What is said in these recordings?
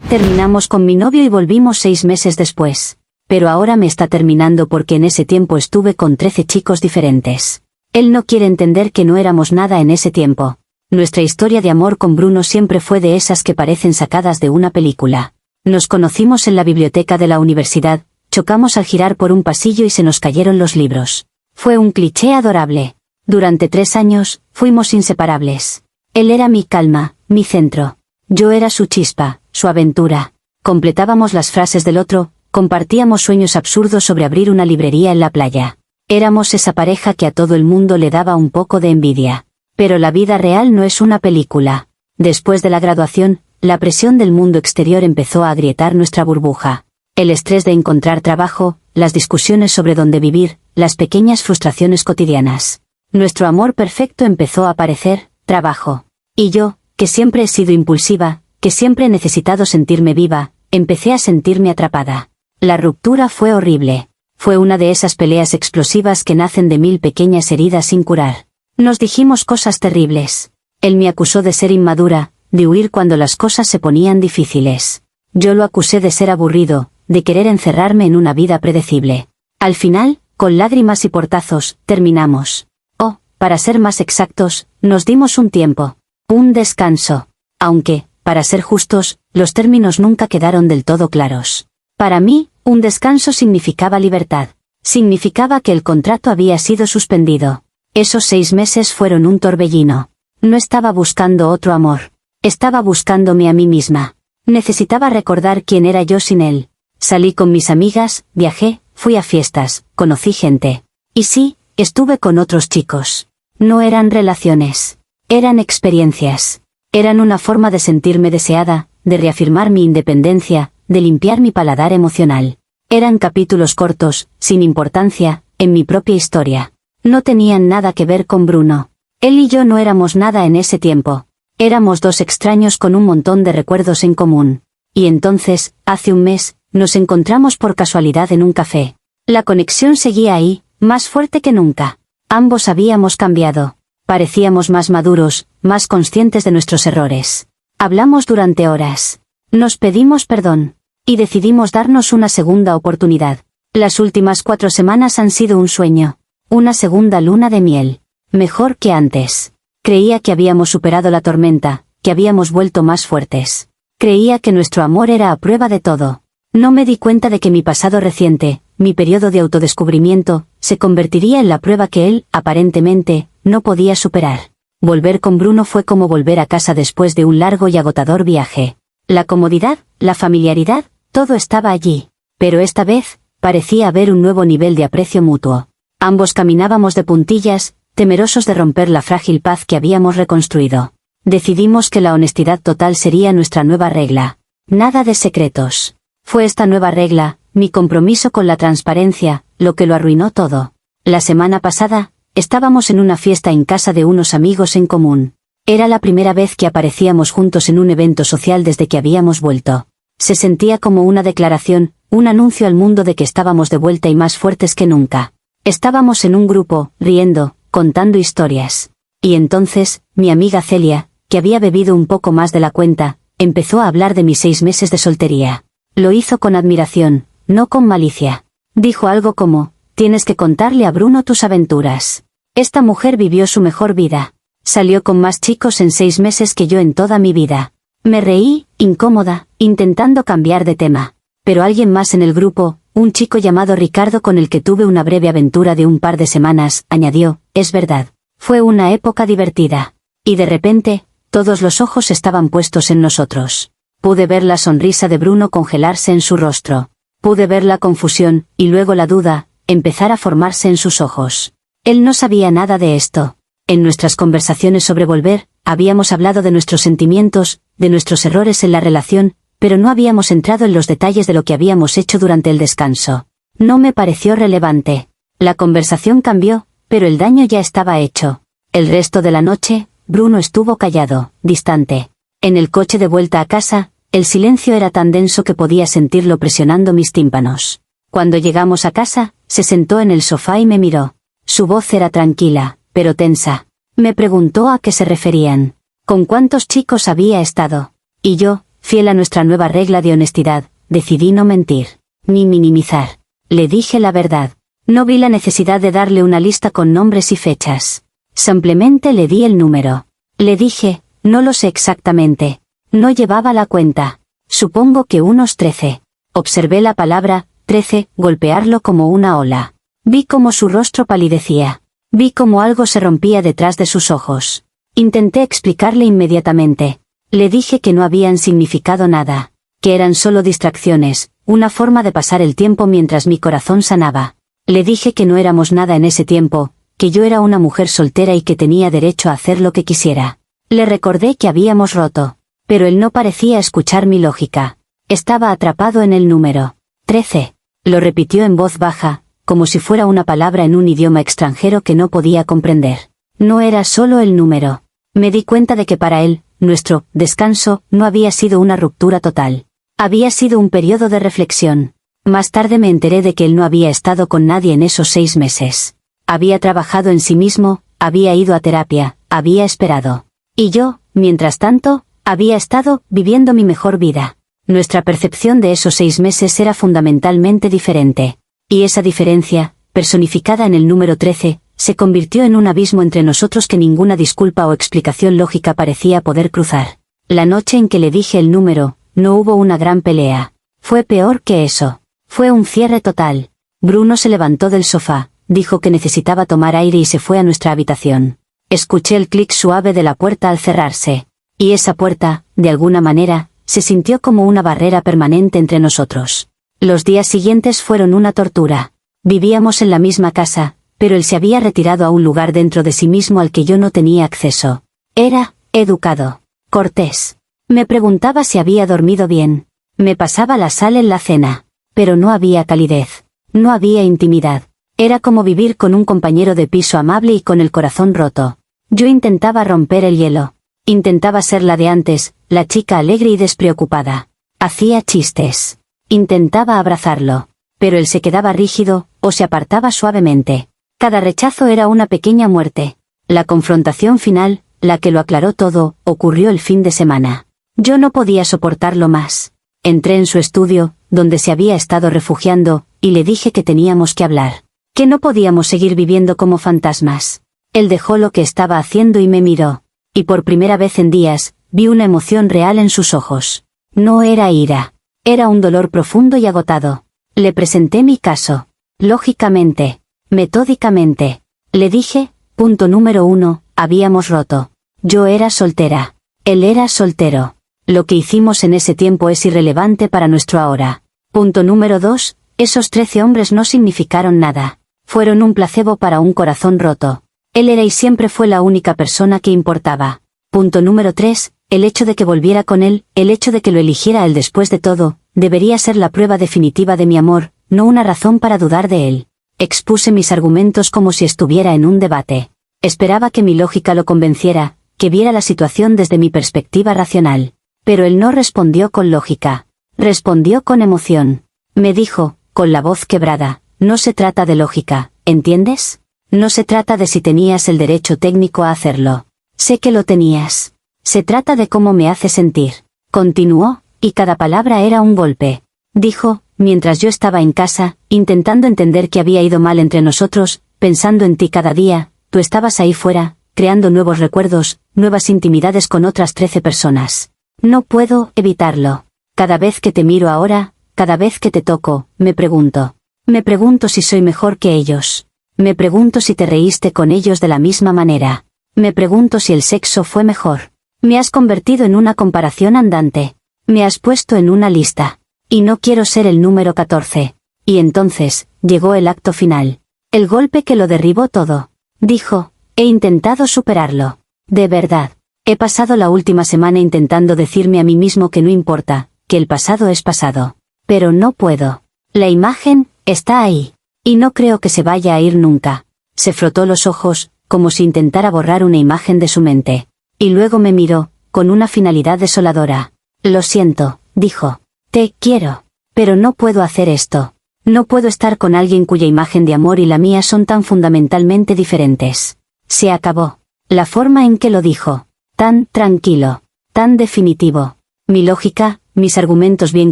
Terminamos con mi novio y volvimos 6 meses después. Pero ahora me está terminando porque en ese tiempo estuve con 13 chicos diferentes. Él no quiere entender que no éramos nada en ese tiempo. Nuestra historia de amor con Bruno siempre fue de esas que parecen sacadas de una película. Nos conocimos en la biblioteca de la universidad, chocamos al girar por un pasillo y se nos cayeron los libros. Fue un cliché adorable. Durante 3 años, fuimos inseparables. Él era mi calma, mi centro. Yo era su chispa, su aventura. Completábamos las frases del otro, compartíamos sueños absurdos sobre abrir una librería en la playa. Éramos esa pareja que a todo el mundo le daba un poco de envidia. Pero la vida real no es una película. Después de la graduación, la presión del mundo exterior empezó a agrietar nuestra burbuja. El estrés de encontrar trabajo, las discusiones sobre dónde vivir, las pequeñas frustraciones cotidianas. Nuestro amor perfecto empezó a parecer trabajo. Y yo, que siempre he sido impulsiva, que siempre he necesitado sentirme viva, empecé a sentirme atrapada. La ruptura fue horrible. Fue una de esas peleas explosivas que nacen de 1000 pequeñas heridas sin curar. Nos dijimos cosas terribles. Él me acusó de ser inmadura, de huir cuando las cosas se ponían difíciles. Yo lo acusé de ser aburrido, de querer encerrarme en una vida predecible. Al final, con lágrimas y portazos, terminamos. Oh, para ser más exactos, nos dimos un tiempo. Un descanso. Aunque, para ser justos, los términos nunca quedaron del todo claros. Para mí, un descanso significaba libertad. Significaba que el contrato había sido suspendido. Esos 6 meses fueron un torbellino. No estaba buscando otro amor. Estaba buscándome a mí misma. Necesitaba recordar quién era yo sin él. Salí con mis amigas, viajé, fui a fiestas, conocí gente. Y sí, estuve con otros chicos. No eran relaciones. Eran experiencias. Eran una forma de sentirme deseada, de reafirmar mi independencia, de limpiar mi paladar emocional. Eran capítulos cortos, sin importancia, en mi propia historia. No tenían nada que ver con Bruno. Él y yo no éramos nada en ese tiempo. Éramos 2 extraños con un montón de recuerdos en común. Y entonces, hace un mes, nos encontramos por casualidad en un café. La conexión seguía ahí, más fuerte que nunca. Ambos habíamos cambiado. Parecíamos más maduros, más conscientes de nuestros errores. Hablamos durante horas. Nos pedimos perdón. Y decidimos darnos una segunda oportunidad. Las últimas 4 semanas han sido un sueño. Una segunda luna de miel. Mejor que antes. Creía que habíamos superado la tormenta, que habíamos vuelto más fuertes. Creía que nuestro amor era a prueba de todo. No me di cuenta de que mi pasado reciente, mi periodo de autodescubrimiento, se convertiría en la prueba que él, aparentemente, no podía superar. Volver con Bruno fue como volver a casa después de un largo y agotador viaje. La comodidad, la familiaridad, todo estaba allí. Pero esta vez, parecía haber un nuevo nivel de aprecio mutuo. Ambos caminábamos de puntillas, temerosos de romper la frágil paz que habíamos reconstruido. Decidimos que la honestidad total sería nuestra nueva regla. Nada de secretos. Fue esta nueva regla, mi compromiso con la transparencia, lo que lo arruinó todo. La semana pasada, estábamos en una fiesta en casa de unos amigos en común. Era la primera vez que aparecíamos juntos en un evento social desde que habíamos vuelto. Se sentía como una declaración, un anuncio al mundo de que estábamos de vuelta y más fuertes que nunca. Estábamos en un grupo, riendo, contando historias. Y entonces, mi amiga Celia, que había bebido un poco más de la cuenta, empezó a hablar de mis 6 meses de soltería. Lo hizo con admiración, no con malicia. Dijo algo como, tienes que contarle a Bruno tus aventuras. Esta mujer vivió su mejor vida. Salió con más chicos en 6 meses que yo en toda mi vida. Me reí, incómoda, intentando cambiar de tema. Pero alguien más en el grupo, un chico llamado Ricardo con el que tuve una breve aventura de un par de semanas, añadió, es verdad. Fue una época divertida. Y de repente, todos los ojos estaban puestos en nosotros. Pude ver la sonrisa de Bruno congelarse en su rostro. Pude ver la confusión, y luego la duda, empezar a formarse en sus ojos. Él no sabía nada de esto. En nuestras conversaciones sobre volver, habíamos hablado de nuestros sentimientos, de nuestros errores en la relación, pero no habíamos entrado en los detalles de lo que habíamos hecho durante el descanso. No me pareció relevante. La conversación cambió, pero el daño ya estaba hecho. El resto de la noche, Bruno estuvo callado, distante. En el coche de vuelta a casa, el silencio era tan denso que podía sentirlo presionando mis tímpanos. Cuando llegamos a casa, se sentó en el sofá y me miró. Su voz era tranquila, pero tensa. Me preguntó a qué se referían. ¿Con cuántos chicos había estado? Y yo, Fiel a nuestra nueva regla de honestidad, decidí no mentir, ni minimizar. Le dije la verdad. No vi la necesidad de darle una lista con nombres y fechas. Simplemente le di el número. Le dije, no lo sé exactamente. No llevaba la cuenta. Supongo que unos 13. Observé la palabra, 13, golpearlo como una ola. Vi cómo su rostro palidecía. Vi cómo algo se rompía detrás de sus ojos. Intenté explicarle inmediatamente. Le dije que no habían significado nada. Que eran solo distracciones, una forma de pasar el tiempo mientras mi corazón sanaba. Le dije que no éramos nada en ese tiempo, que yo era una mujer soltera y que tenía derecho a hacer lo que quisiera. Le recordé que habíamos roto. Pero él no parecía escuchar mi lógica. Estaba atrapado en el número 13. Lo repitió en voz baja, como si fuera una palabra en un idioma extranjero que no podía comprender. No era solo el número. Me di cuenta de que para él, nuestro descanso no había sido una ruptura total. Había sido un periodo de reflexión. Más tarde me enteré de que él no había estado con nadie en esos 6 meses. Había trabajado en sí mismo, había ido a terapia, había esperado. Y yo, mientras tanto, había estado viviendo mi mejor vida. Nuestra percepción de esos 6 meses era fundamentalmente diferente. Y esa diferencia, personificada en el número 13, se convirtió en un abismo entre nosotros que ninguna disculpa o explicación lógica parecía poder cruzar. La noche en que le dije el número, no hubo una gran pelea. Fue peor que eso. Fue un cierre total. Bruno se levantó del sofá, dijo que necesitaba tomar aire y se fue a nuestra habitación. Escuché el clic suave de la puerta al cerrarse. Y esa puerta, de alguna manera, se sintió como una barrera permanente entre nosotros. Los días siguientes fueron una tortura. Vivíamos en la misma casa, pero él se había retirado a un lugar dentro de sí mismo al que yo no tenía acceso. Era educado, cortés. Me preguntaba si había dormido bien. Me pasaba la sal en la cena. Pero no había calidez. No había intimidad. Era como vivir con un compañero de piso amable y con el corazón roto. Yo intentaba romper el hielo. Intentaba ser la de antes, la chica alegre y despreocupada. Hacía chistes. Intentaba abrazarlo. Pero él se quedaba rígido, o se apartaba suavemente. Cada rechazo era una pequeña muerte. La confrontación final, la que lo aclaró todo, ocurrió el fin de semana. Yo no podía soportarlo más. Entré en su estudio, donde se había estado refugiando, y le dije que teníamos que hablar. Que no podíamos seguir viviendo como fantasmas. Él dejó lo que estaba haciendo y me miró. Y por primera vez en días, vi una emoción real en sus ojos. No era ira. Era un dolor profundo y agotado. Le presenté mi caso. Lógicamente. Metódicamente. Le dije, punto número 1, habíamos roto. Yo era soltera. Él era soltero. Lo que hicimos en ese tiempo es irrelevante para nuestro ahora. Punto número 2, esos 13 hombres no significaron nada. Fueron un placebo para un corazón roto. Él era y siempre fue la única persona que importaba. Punto número 3, el hecho de que volviera con él, el hecho de que lo eligiera él después de todo, debería ser la prueba definitiva de mi amor, no una razón para dudar de él. Expuse mis argumentos como si estuviera en un debate. Esperaba que mi lógica lo convenciera, que viera la situación desde mi perspectiva racional. Pero él no respondió con lógica. Respondió con emoción. Me dijo, con la voz quebrada, no se trata de lógica, ¿entiendes? No se trata de si tenías el derecho técnico a hacerlo. Sé que lo tenías. Se trata de cómo me hace sentir. Continuó, y cada palabra era un golpe. Dijo, mientras yo estaba en casa, intentando entender qué había ido mal entre nosotros, pensando en ti cada día, tú estabas ahí fuera, creando nuevos recuerdos, nuevas intimidades con otras 13 personas. No puedo evitarlo. Cada vez que te miro ahora, cada vez que te toco, me pregunto. Me pregunto si soy mejor que ellos. Me pregunto si te reíste con ellos de la misma manera. Me pregunto si el sexo fue mejor. Me has convertido en una comparación andante. Me has puesto en una lista. Y no quiero ser el número 14. Y entonces, llegó el acto final. El golpe que lo derribó todo. Dijo, he intentado superarlo. De verdad. He pasado la última semana intentando decirme a mí mismo que no importa, que el pasado es pasado. Pero no puedo. La imagen, está ahí. Y no creo que se vaya a ir nunca. Se frotó los ojos, como si intentara borrar una imagen de su mente. Y luego me miró, con una finalidad desoladora. Lo siento, dijo. Te quiero. Pero no puedo hacer esto. No puedo estar con alguien cuya imagen de amor y la mía son tan fundamentalmente diferentes. Se acabó. La forma en que lo dijo. Tan tranquilo. Tan definitivo. Mi lógica, mis argumentos bien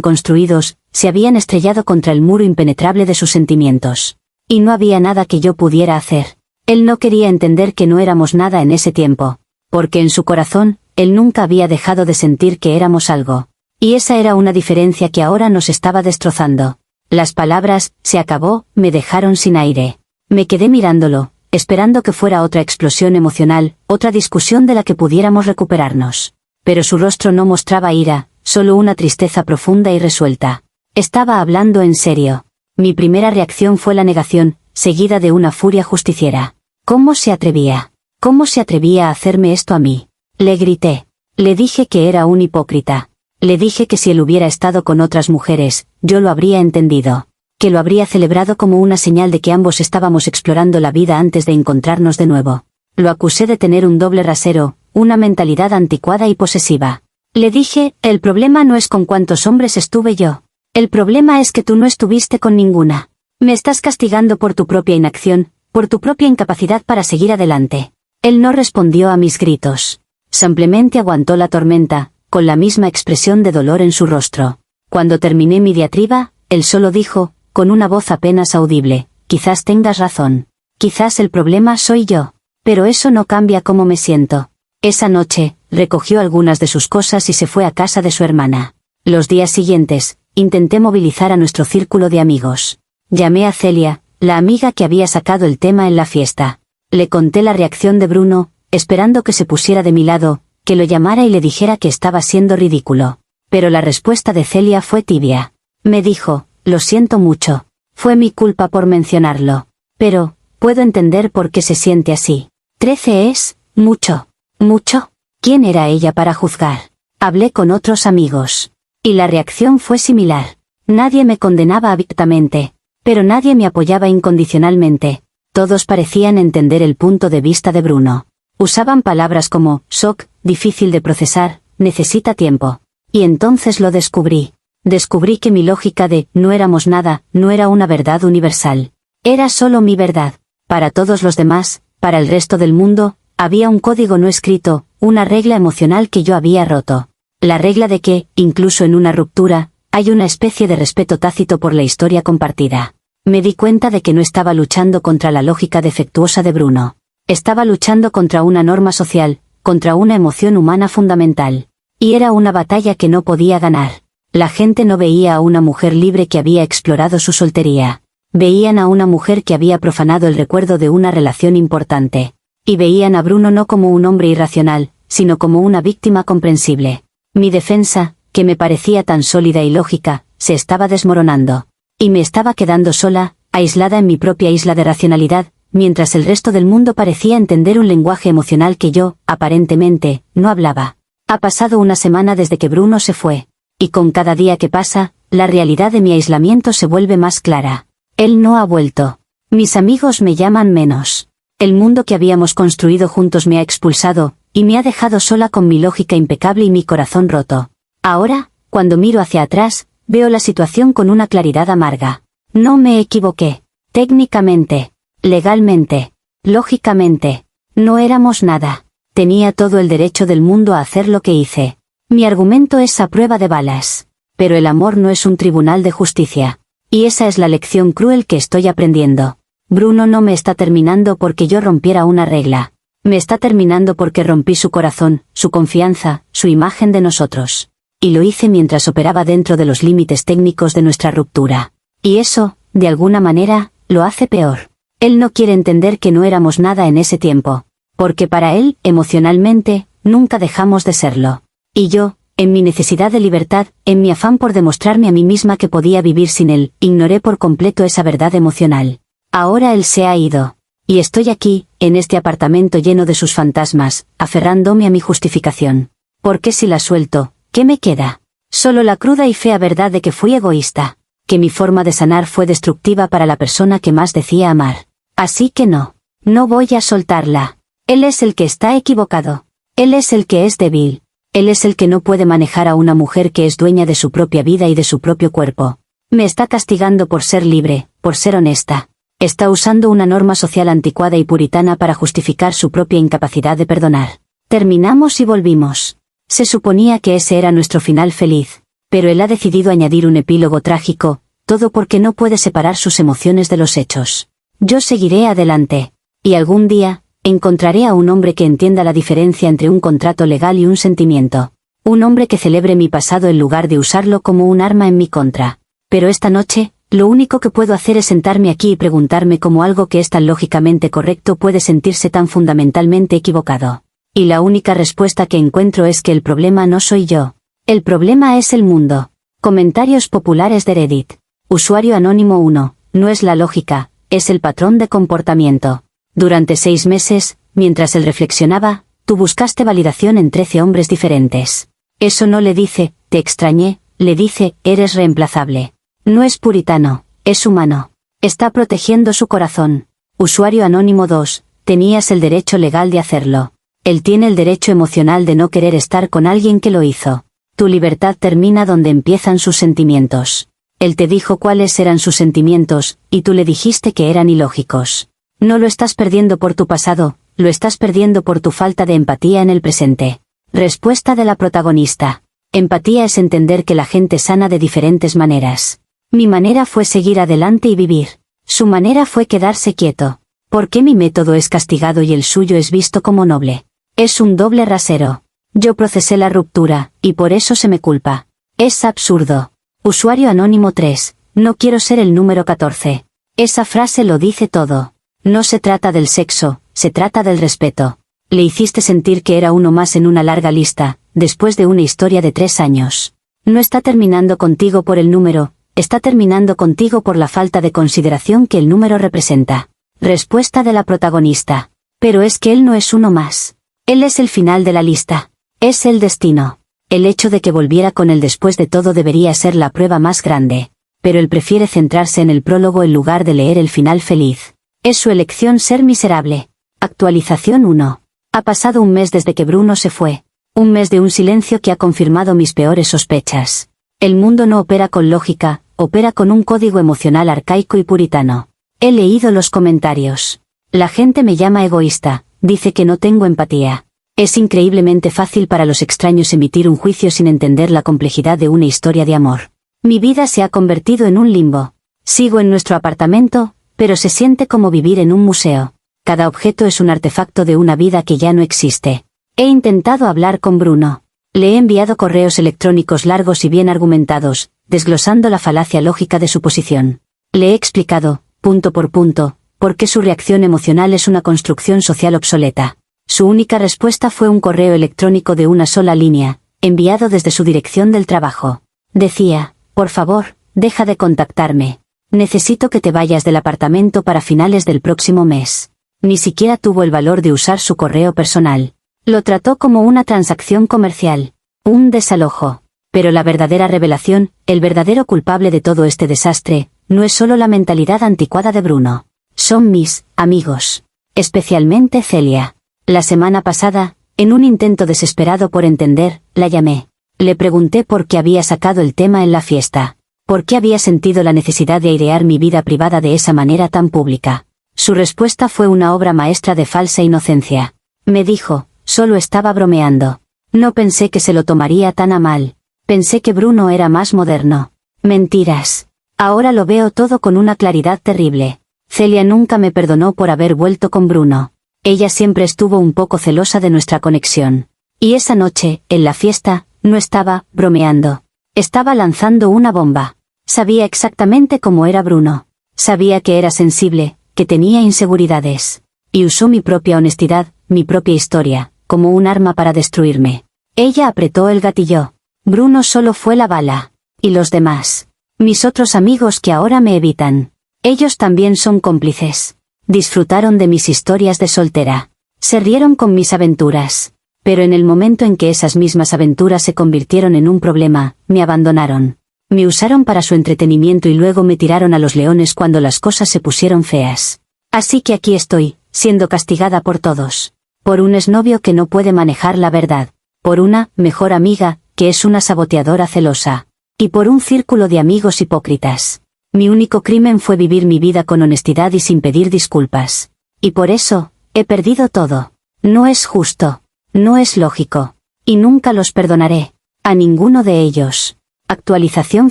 construidos, se habían estrellado contra el muro impenetrable de sus sentimientos. Y no había nada que yo pudiera hacer. Él no quería entender que no éramos nada en ese tiempo. Porque en su corazón, él nunca había dejado de sentir que éramos algo. Y esa era una diferencia que ahora nos estaba destrozando. Las palabras, se acabó, me dejaron sin aire. Me quedé mirándolo, esperando que fuera otra explosión emocional, otra discusión de la que pudiéramos recuperarnos. Pero su rostro no mostraba ira, solo una tristeza profunda y resuelta. Estaba hablando en serio. Mi primera reacción fue la negación, seguida de una furia justiciera. ¿Cómo se atrevía? ¿Cómo se atrevía a hacerme esto a mí? Le grité. Le dije que era un hipócrita. Le dije que si él hubiera estado con otras mujeres, yo lo habría entendido. Que lo habría celebrado como una señal de que ambos estábamos explorando la vida antes de encontrarnos de nuevo. Lo acusé de tener un doble rasero, una mentalidad anticuada y posesiva. Le dije, el problema no es con cuántos hombres estuve yo. El problema es que tú no estuviste con ninguna. Me estás castigando por tu propia inacción, por tu propia incapacidad para seguir adelante. Él no respondió a mis gritos. Simplemente aguantó la tormenta, con la misma expresión de dolor en su rostro. Cuando terminé mi diatriba, él solo dijo, con una voz apenas audible, quizás tengas razón. Quizás el problema soy yo. Pero eso no cambia cómo me siento. Esa noche, recogió algunas de sus cosas y se fue a casa de su hermana. Los días siguientes, intenté movilizar a nuestro círculo de amigos. Llamé a Celia, la amiga que había sacado el tema en la fiesta. Le conté la reacción de Bruno, esperando que se pusiera de mi lado, que lo llamara y le dijera que estaba siendo ridículo. Pero la respuesta de Celia fue tibia. Me dijo, lo siento mucho. Fue mi culpa por mencionarlo. Pero, puedo entender por qué se siente así. 13 es, mucho. ¿Mucho? ¿Quién era ella para juzgar? Hablé con otros amigos. Y la reacción fue similar. Nadie me condenaba abiertamente. Pero nadie me apoyaba incondicionalmente. Todos parecían entender el punto de vista de Bruno. Usaban palabras como, shock, difícil de procesar, necesita tiempo. Y entonces lo descubrí. Descubrí que mi lógica de, no éramos nada, no era una verdad universal. Era solo mi verdad. Para todos los demás, para el resto del mundo, había un código no escrito, una regla emocional que yo había roto. La regla de que, incluso en una ruptura, hay una especie de respeto tácito por la historia compartida. Me di cuenta de que no estaba luchando contra la lógica defectuosa de Bruno. Estaba luchando contra una norma social, contra una emoción humana fundamental. Y era una batalla que no podía ganar. La gente no veía a una mujer libre que había explorado su soltería. Veían a una mujer que había profanado el recuerdo de una relación importante. Y veían a Bruno no como un hombre irracional, sino como una víctima comprensible. Mi defensa, que me parecía tan sólida y lógica, se estaba desmoronando. Y me estaba quedando sola, aislada en mi propia isla de racionalidad, mientras el resto del mundo parecía entender un lenguaje emocional que yo, aparentemente, no hablaba. Ha pasado una semana desde que Bruno se fue. Y con cada día que pasa, la realidad de mi aislamiento se vuelve más clara. Él no ha vuelto. Mis amigos me llaman menos. El mundo que habíamos construido juntos me ha expulsado, y me ha dejado sola con mi lógica impecable y mi corazón roto. Ahora, cuando miro hacia atrás, veo la situación con una claridad amarga. No me equivoqué. Técnicamente, legalmente, lógicamente, no éramos nada. Tenía todo el derecho del mundo a hacer lo que hice. Mi argumento es a prueba de balas. Pero el amor no es un tribunal de justicia. Y esa es la lección cruel que estoy aprendiendo. Bruno no me está terminando porque yo rompiera una regla. Me está terminando porque rompí su corazón, su confianza, su imagen de nosotros. Y lo hice mientras operaba dentro de los límites técnicos de nuestra ruptura. Y eso, de alguna manera, lo hace peor. Él no quiere entender que no éramos nada en ese tiempo. Porque para él, emocionalmente, nunca dejamos de serlo. Y yo, en mi necesidad de libertad, en mi afán por demostrarme a mí misma que podía vivir sin él, ignoré por completo esa verdad emocional. Ahora él se ha ido. Y estoy aquí, en este apartamento lleno de sus fantasmas, aferrándome a mi justificación. Porque si la suelto, ¿qué me queda? Solo la cruda y fea verdad de que fui egoísta. Que mi forma de sanar fue destructiva para la persona que más decía amar. Así que no. No voy a soltarla. Él es el que está equivocado. Él es el que es débil. Él es el que no puede manejar a una mujer que es dueña de su propia vida y de su propio cuerpo. Me está castigando por ser libre, por ser honesta. Está usando una norma social anticuada y puritana para justificar su propia incapacidad de perdonar. Terminamos y volvimos. Se suponía que ese era nuestro final feliz. Pero él ha decidido añadir un epílogo trágico, todo porque no puede separar sus emociones de los hechos. Yo seguiré adelante. Y algún día, encontraré a un hombre que entienda la diferencia entre un contrato legal y un sentimiento. Un hombre que celebre mi pasado en lugar de usarlo como un arma en mi contra. Pero esta noche, lo único que puedo hacer es sentarme aquí y preguntarme cómo algo que es tan lógicamente correcto puede sentirse tan fundamentalmente equivocado. Y la única respuesta que encuentro es que el problema no soy yo. El problema es el mundo. Comentarios populares de Reddit. Usuario anónimo 1. No es la lógica, es el patrón de comportamiento. Durante 6 meses, mientras él reflexionaba, tú buscaste validación en 13 hombres diferentes. Eso no le dice, te extrañé, le dice, eres reemplazable. No es puritano, es humano. Está protegiendo su corazón. Usuario anónimo 2. Tenías el derecho legal de hacerlo. Él tiene el derecho emocional de no querer estar con alguien que lo hizo. Tu libertad termina donde empiezan sus sentimientos. Él te dijo cuáles eran sus sentimientos, y tú le dijiste que eran ilógicos. No lo estás perdiendo por tu pasado, lo estás perdiendo por tu falta de empatía en el presente. Respuesta de la protagonista. Empatía es entender que la gente sana de diferentes maneras. Mi manera fue seguir adelante y vivir. Su manera fue quedarse quieto. ¿Por qué mi método es castigado y el suyo es visto como noble? Es un doble rasero. Yo procesé la ruptura, y por eso se me culpa. Es absurdo. Usuario anónimo 3. No quiero ser el número 14. Esa frase lo dice todo. No se trata del sexo, se trata del respeto. Le hiciste sentir que era uno más en una larga lista, después de una historia de 3 años. No está terminando contigo por el número, está terminando contigo por la falta de consideración que el número representa. Respuesta de la protagonista. Pero es que él no es uno más. Él es el final de la lista. Es el destino. El hecho de que volviera con él después de todo debería ser la prueba más grande. Pero él prefiere centrarse en el prólogo en lugar de leer el final feliz. Es su elección ser miserable. Actualización 1. Ha pasado un mes desde que Bruno se fue. Un mes de un silencio que ha confirmado mis peores sospechas. El mundo no opera con lógica, opera con un código emocional arcaico y puritano. He leído los comentarios. La gente me llama egoísta, dice que no tengo empatía. Es increíblemente fácil para los extraños emitir un juicio sin entender la complejidad de una historia de amor. Mi vida se ha convertido en un limbo. Sigo en nuestro apartamento, pero se siente como vivir en un museo. Cada objeto es un artefacto de una vida que ya no existe. He intentado hablar con Bruno. Le he enviado correos electrónicos largos y bien argumentados, desglosando la falacia lógica de su posición. Le he explicado, punto por punto, por qué su reacción emocional es una construcción social obsoleta. Su única respuesta fue un correo electrónico de una sola línea, enviado desde su dirección del trabajo. Decía, por favor, deja de contactarme. Necesito que te vayas del apartamento para finales del próximo mes. Ni siquiera tuvo el valor de usar su correo personal. Lo trató como una transacción comercial. Un desalojo. Pero la verdadera revelación, el verdadero culpable de todo este desastre, no es solo la mentalidad anticuada de Bruno. Son mis amigos. Especialmente Celia. La semana pasada, en un intento desesperado por entender, la llamé. Le pregunté por qué había sacado el tema en la fiesta. ¿Por qué había sentido la necesidad de airear mi vida privada de esa manera tan pública? Su respuesta fue una obra maestra de falsa inocencia. Me dijo, solo estaba bromeando. No pensé que se lo tomaría tan a mal. Pensé que Bruno era más moderno. Mentiras. Ahora lo veo todo con una claridad terrible. Celia nunca me perdonó por haber vuelto con Bruno. Ella siempre estuvo un poco celosa de nuestra conexión. Y esa noche, en la fiesta, no estaba bromeando. Estaba lanzando una bomba. Sabía exactamente cómo era Bruno. Sabía que era sensible, que tenía inseguridades. Y usó mi propia honestidad, mi propia historia, como un arma para destruirme. Ella apretó el gatillo. Bruno solo fue la bala. Y los demás. Mis otros amigos que ahora me evitan. Ellos también son cómplices. Disfrutaron de mis historias de soltera. Se rieron con mis aventuras. Pero en el momento en que esas mismas aventuras se convirtieron en un problema, me abandonaron. Me usaron para su entretenimiento y luego me tiraron a los leones cuando las cosas se pusieron feas. Así que aquí estoy, siendo castigada por todos. Por un exnovio que no puede manejar la verdad. Por una mejor amiga, que es una saboteadora celosa. Y por un círculo de amigos hipócritas. Mi único crimen fue vivir mi vida con honestidad y sin pedir disculpas. Y por eso, he perdido todo. No es justo. No es lógico. Y nunca los perdonaré. A ninguno de ellos. Actualización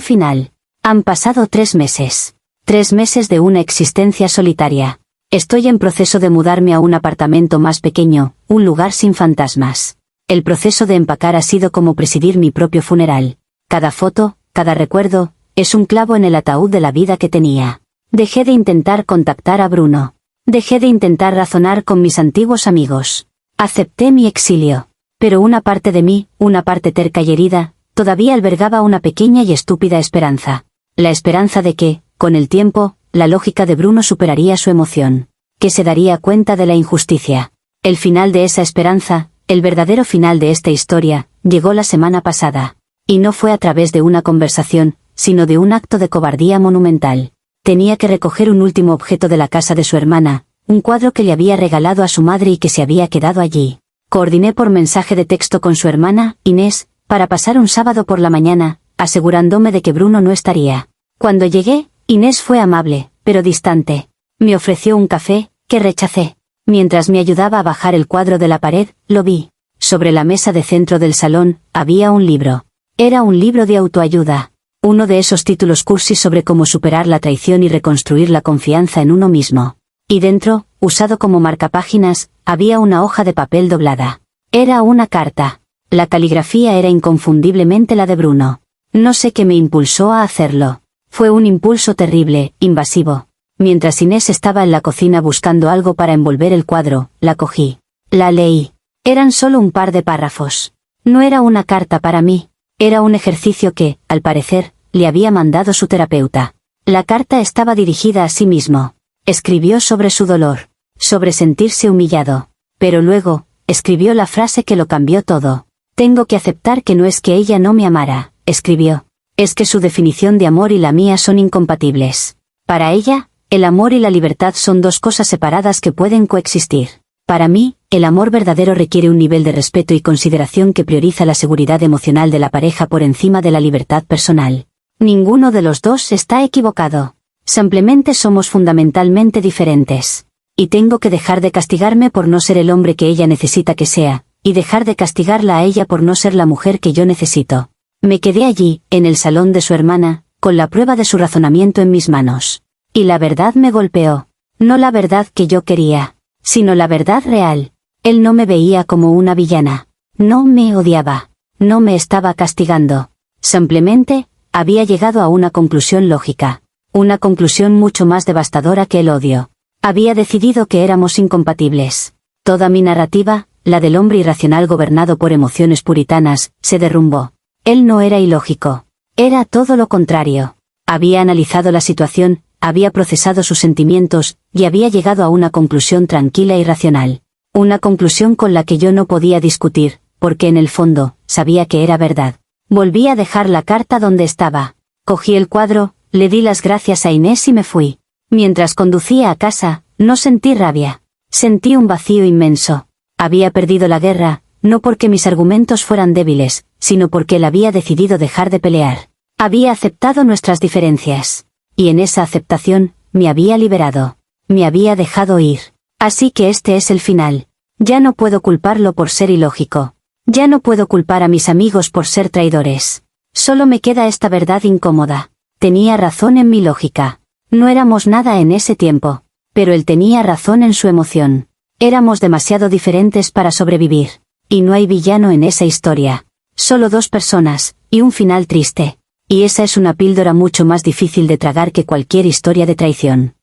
final. Han pasado 3 meses. 3 meses de una existencia solitaria. Estoy en proceso de mudarme a un apartamento más pequeño, un lugar sin fantasmas. El proceso de empacar ha sido como presidir mi propio funeral. Cada foto, cada recuerdo, es un clavo en el ataúd de la vida que tenía. Dejé de intentar contactar a Bruno. Dejé de intentar razonar con mis antiguos amigos. Acepté mi exilio. Pero una parte de mí, una parte terca y herida, todavía albergaba una pequeña y estúpida esperanza. La esperanza de que, con el tiempo, la lógica de Bruno superaría su emoción. Que se daría cuenta de la injusticia. El final de esa esperanza, el verdadero final de esta historia, llegó la semana pasada. Y no fue a través de una conversación, sino de un acto de cobardía monumental. Tenía que recoger un último objeto de la casa de su hermana, un cuadro que le había regalado a su madre y que se había quedado allí. Coordiné por mensaje de texto con su hermana, Inés, para pasar un sábado por la mañana, asegurándome de que Bruno no estaría. Cuando llegué, Inés fue amable, pero distante. Me ofreció un café, que rechacé. Mientras me ayudaba a bajar el cuadro de la pared, lo vi. Sobre la mesa de centro del salón, había un libro. Era un libro de autoayuda. Uno de esos títulos cursis sobre cómo superar la traición y reconstruir la confianza en uno mismo. Y dentro, usado como marcapáginas, había una hoja de papel doblada. Era una carta. La caligrafía era inconfundiblemente la de Bruno. No sé qué me impulsó a hacerlo. Fue un impulso terrible, invasivo. Mientras Inés estaba en la cocina buscando algo para envolver el cuadro, la cogí. La leí. Eran solo un par de párrafos. No era una carta para mí. Era un ejercicio que, al parecer, le había mandado su terapeuta. La carta estaba dirigida a sí mismo. Escribió sobre su dolor. Sobre sentirse humillado. Pero luego, escribió la frase que lo cambió todo. Tengo que aceptar que no es que ella no me amara, escribió. Es que su definición de amor y la mía son incompatibles. Para ella, el amor y la libertad son dos cosas separadas que pueden coexistir. Para mí, el amor verdadero requiere un nivel de respeto y consideración que prioriza la seguridad emocional de la pareja por encima de la libertad personal. Ninguno de los dos está equivocado. Simplemente somos fundamentalmente diferentes. Y tengo que dejar de castigarme por no ser el hombre que ella necesita que sea, y dejar de castigarla a ella por no ser la mujer que yo necesito. Me quedé allí, en el salón de su hermana, con la prueba de su razonamiento en mis manos. Y la verdad me golpeó. No la verdad que yo quería, sino la verdad real. Él no me veía como una villana. No me odiaba. No me estaba castigando. Simplemente, había llegado a una conclusión lógica. Una conclusión mucho más devastadora que el odio. Había decidido que éramos incompatibles. Toda mi narrativa, la del hombre irracional gobernado por emociones puritanas, se derrumbó. Él no era ilógico. Era todo lo contrario. Había analizado la situación, había procesado sus sentimientos, y había llegado a una conclusión tranquila y racional. Una conclusión con la que yo no podía discutir, porque en el fondo, sabía que era verdad. Volví a dejar la carta donde estaba. Cogí el cuadro, le di las gracias a Inés y me fui. Mientras conducía a casa, no sentí rabia. Sentí un vacío inmenso. Había perdido la guerra, no porque mis argumentos fueran débiles, sino porque él había decidido dejar de pelear. Había aceptado nuestras diferencias. Y en esa aceptación, me había liberado. Me había dejado ir. Así que este es el final. Ya no puedo culparlo por ser ilógico. Ya no puedo culpar a mis amigos por ser traidores. Solo me queda esta verdad incómoda. Tenía razón en mi lógica. No éramos nada en ese tiempo. Pero él tenía razón en su emoción. Éramos demasiado diferentes para sobrevivir. Y no hay villano en esa historia. Solo dos personas, y un final triste. Y esa es una píldora mucho más difícil de tragar que cualquier historia de traición.